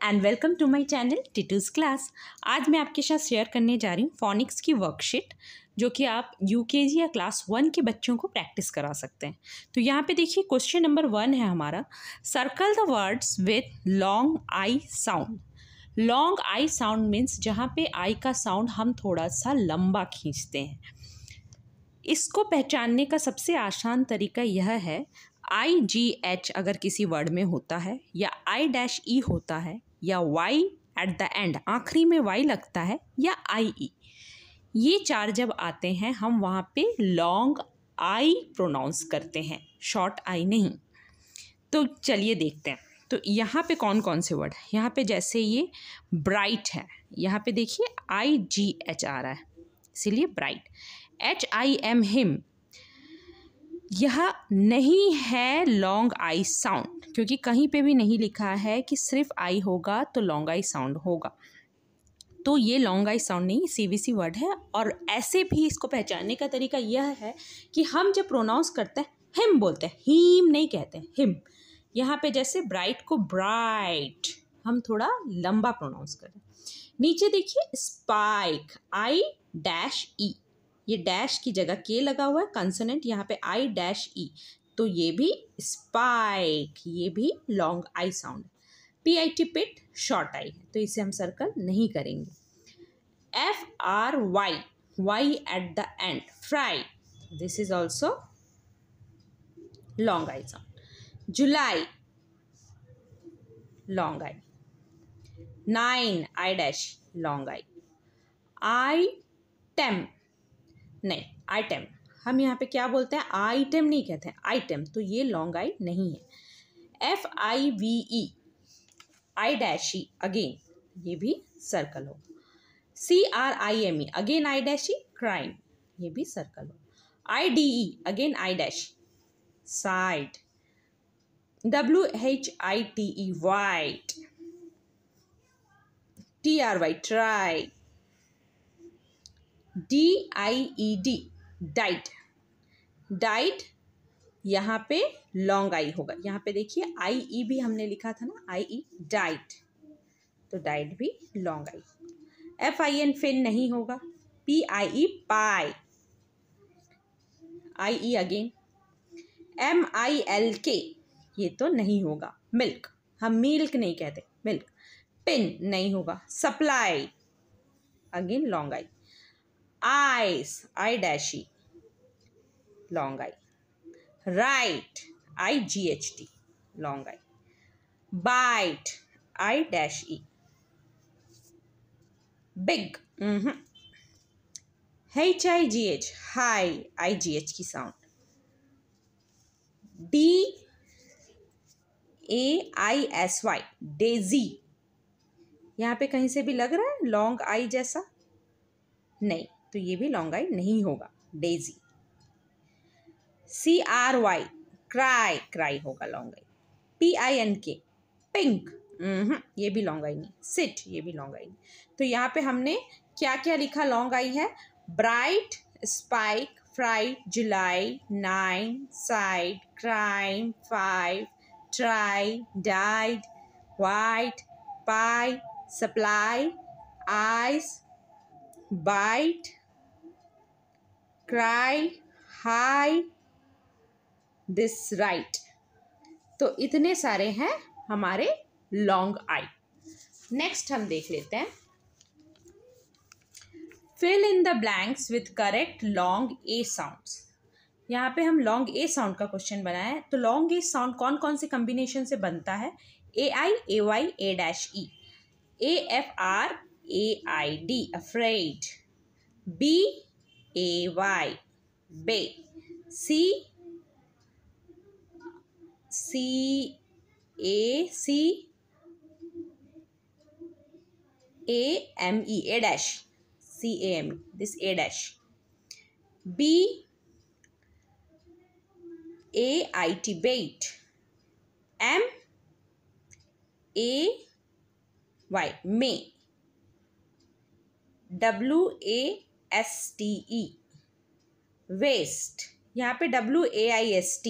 And welcome to my channel Titu's class. आज मैं आपके साथ शेयर करने जा रही हूँ फोनिक्स की वर्कशीट, जो कि आप यूकेजी या क्लास 1 के बच्चों को प्रैक्टिस करा सकते हैं। तो यहाँ पे देखिए क्वेश्चन नंबर 1 है हमारा, circle the words with long I sound. Long I sound means जहाँ पे आई का साउंड हम थोड़ा सा लंबा खींचते हैं। इसको पहचानने का सबसे आसान तरीका यह है, IGH अगर किसी वर्ड में होता है, या I-E होता है, या Y एट द एंड आखिरी में Y लगता है, या IE, ये चार जब आते हैं हम वहाँ पे लॉन्ग आई प्रोनाउंस करते हैं, शॉर्ट आई नहीं। तो चलिए देखते हैं। तो यहाँ पे कौन कौन से वर्ड, यहाँ पे जैसे ये ब्राइट है, यहाँ पे देखिए IGH आ रहा है, इसीलिए ब्राइट। HIM हिम, यह नहीं है लॉन्ग आई साउंड, क्योंकि कहीं पे भी नहीं लिखा है कि सिर्फ आई होगा तो लॉन्ग आई साउंड होगा, तो ये लॉन्ग आई साउंड नहीं, CVC वर्ड है। और ऐसे भी इसको पहचानने का तरीका यह है कि हम जब प्रोनाउंस करते हैं हिम बोलते हैं, हीम नहीं कहते हैं, हिम। यहाँ पे जैसे ब्राइट को ब्राइट हम थोड़ा लंबा प्रोनाउंस करें। नीचे देखिए स्पाइक, I-E, ये डैश की जगह के लगा हुआ है, कंसोनेंट यहाँ पे I-E, तो ये भी स्पाइक, ये भी long I sound. PIT pit short I है, तो इसे हम सर्कल नहीं करेंगे। FRY, Y at the end, fry, this is also long I sound. July, long I. 9, I-, long I. Item नहीं, आइटम हम यहाँ पे क्या बोलते हैं, आइटम नहीं कहते हैं, आइटम, तो ये लॉन्ग आई नहीं है। FIVE, I-E, अगेन, ये भी सर्कल हो। CRIME, अगेन I-E, क्राइम, ये भी सर्कल हो। IDE, again I-, side. WHITE, white. TRY, try. DIED, diet. Diet यहाँ पे लॉन्ग आई होगा, यहाँ पे देखिए IE भी हमने लिखा था ना, IE, डाइट, तो डाइट भी लॉन्ग आई। FIN, फिन नहीं होगा। PIE, पाई। IE again. MILK, ये तो नहीं होगा। मिल्क, हम मिल्क नहीं कहते, मिल्क। पिन नहीं होगा। Supply, again long I. Ice, I-E, long I. Right, IGHT, long I. Bite, I-E। Big, HIGH, high, IGH की साउंड। DAISY, डेजी, यहाँ पे कहीं से भी लग रहा है लॉन्ग आई जैसा, नहीं, तो ये भी लॉन्ग आई नहीं होगा, डेजी। CRY, क्राई, क्राई होगा लॉन्ग आई। PINK, पिंक, ये भी लॉन्ग आई नहीं। सिट, ये भी लॉन्ग आई नहीं। तो यहाँ पे हमने क्या क्या लिखा लॉन्ग आई है, bright, spike, fried, July, 9, side, crime, 5, try, died, white, pie, supply, ice, bite, cry, high, this right. तो इतने सारे हैं हमारे लॉन्ग आई। नेक्स्ट हम देख लेते हैं, fill in the blanks with correct long A sounds. यहाँ पे हम लॉन्ग ए साउंड का क्वेश्चन बनाया है। तो लॉन्ग ए साउंड कौन कौन से कॉम्बिनेशन से बनता है, AI, AY, A-E, AFR, AID, afraid, BAY, bay, CAME, A-, CAME, this A-, BAIT, bait, MAY, may, WASTE, waste, यहाँ पे WAIST,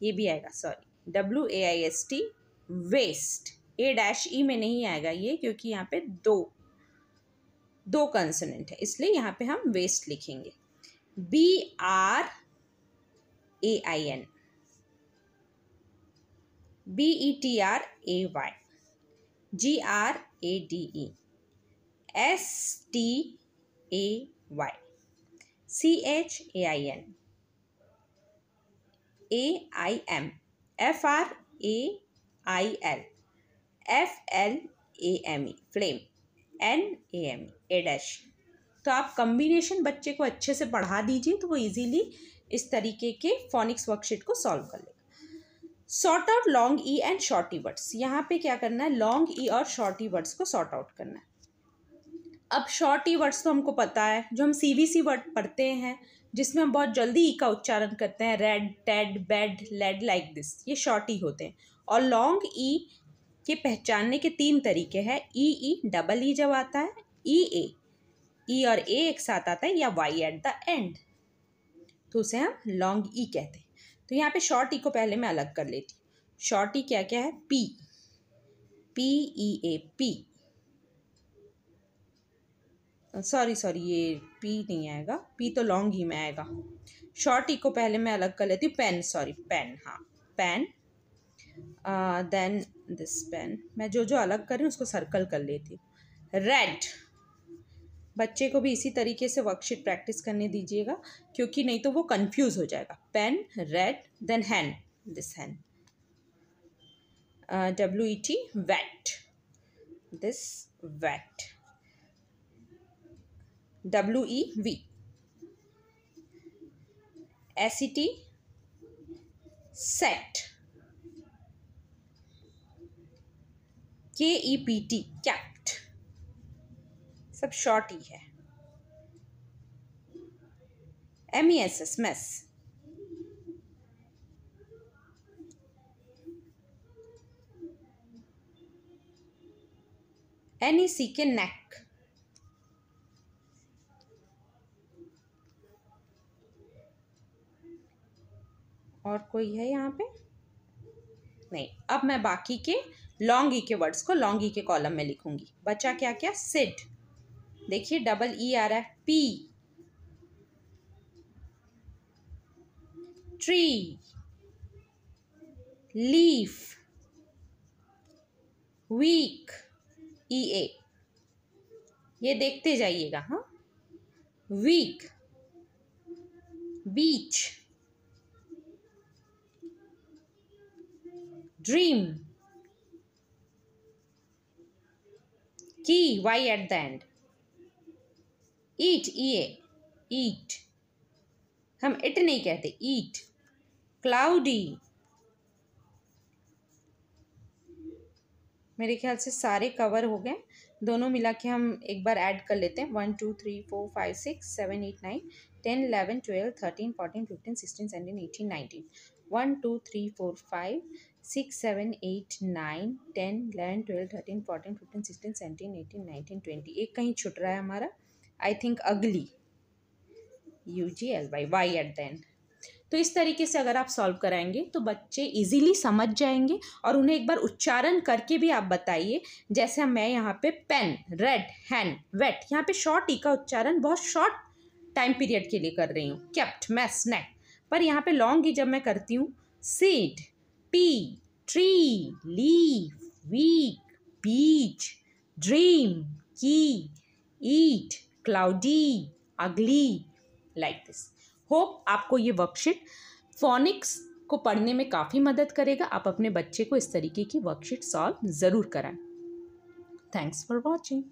ये भी आएगा, सॉरी, WAIST, वेस्ट, A-E में नहीं आएगा ये, क्योंकि यहाँ पे दो कंसोनेंट है, इसलिए यहाँ पे हम वेस्ट लिखेंगे। BRAIN, BETRAY, GRADE, STAY, CHAIN, AIM, FRAIL, FLAME, flame, NAME, A-। तो आप कम्बिनेशन बच्चे को अच्छे से पढ़ा दीजिए तो वो इजीली इस तरीके के फोनिक्स वर्कशीट को सॉल्व कर लेगा। Sort out long E and short E words. यहाँ पे क्या करना है, लॉन्ग ई और शॉर्टी वर्ड्स को सॉर्ट आउट करना है। अब शॉर्टी वर्ड्स तो हमको पता है, जो हम CVC वर्ड पढ़ते हैं जिसमें हम बहुत जल्दी ई का उच्चारण करते हैं, red, ted, bed, led, like this, ये शॉर्टी होते हैं। और लॉन्ग ई के पहचानने के 3 तरीके हैं। ई डबल ई जब आता है, ई और ए एक साथ आता है, या वाई एट द एंड, तो उसे हम लॉन्ग ई कहते हैं। तो यहाँ पे शॉर्ट ई को पहले मैं अलग कर लेती हूँ। शॉर्ट ई क्या क्या है, PEA, सॉरी ये पी नहीं आएगा, पी तो लॉन्ग ही में आएगा। शॉर्ट ई को पहले मैं अलग कर लेती हूँ। पेन, हाँ पेन, देन दिस पेन। मैं जो अलग कर रही हूँ उसको सर्कल कर लेती हूँ। रेड, बच्चे को भी इसी तरीके से वर्कशीट प्रैक्टिस करने दीजिएगा, क्योंकि नहीं तो वो कंफ्यूज हो जाएगा। Pen, red, then hen, this hen, WET, wet, this wet, WEV, SET, set, KEPT, kept, सब शॉर्ट ही है। MESS, मेस, NECK, नेक, और कोई है यहाँ पे नहीं। अब मैं बाकी के लॉन्ग ई के वर्ड्स को लॉन्ग ई के कॉलम में लिखूंगी। बचा क्या क्या, सिड, देखिए डबल ई आ रहा है, pea, tree, leaf, week, EA, ये देखते जाइएगा। हाँ, week, beach, dream, key, Y at the end, eat, EA, eat, हम इट नहीं कहते, ईट, क्लाउडी। मेरे ख्याल से सारे कवर हो गए, दोनों मिला के हम एक बार ऐड कर लेते हैं। 1 2 3 4 5 6 7 8 9 10 11 12 13 14 15 16 17 18 19 1 2 3 4 5 6 7 8 9 10 11 12 13 14 15 16 17 18 19 20। एक कहीं छुट रहा है हमारा, I think ugly, UGLY, Y at the end. तो इस तरीके से अगर आप सॉल्व कराएंगे तो बच्चे इजीली समझ जाएंगे, और उन्हें एक बार उच्चारण करके भी आप बताइए। जैसे मैं यहाँ पे पेन, रेड, हैन, वेट, यहाँ पे शॉर्ट ई का उच्चारण बहुत शॉर्ट टाइम पीरियड के लिए कर रही हूँ, केप्ट, मैस, नेक। पर यहाँ पे लॉन्ग ई जब मैं करती हूँ, seed, pea, tree, leaf, week, beach, dream, key, eat, cloudy, ugly, like this. Hope आपको ये वर्कशीट फोनिक्स को पढ़ने में काफ़ी मदद करेगा। आप अपने बच्चे को इस तरीके की वर्कशीट सॉल्व ज़रूर कराएं। Thanks for watching.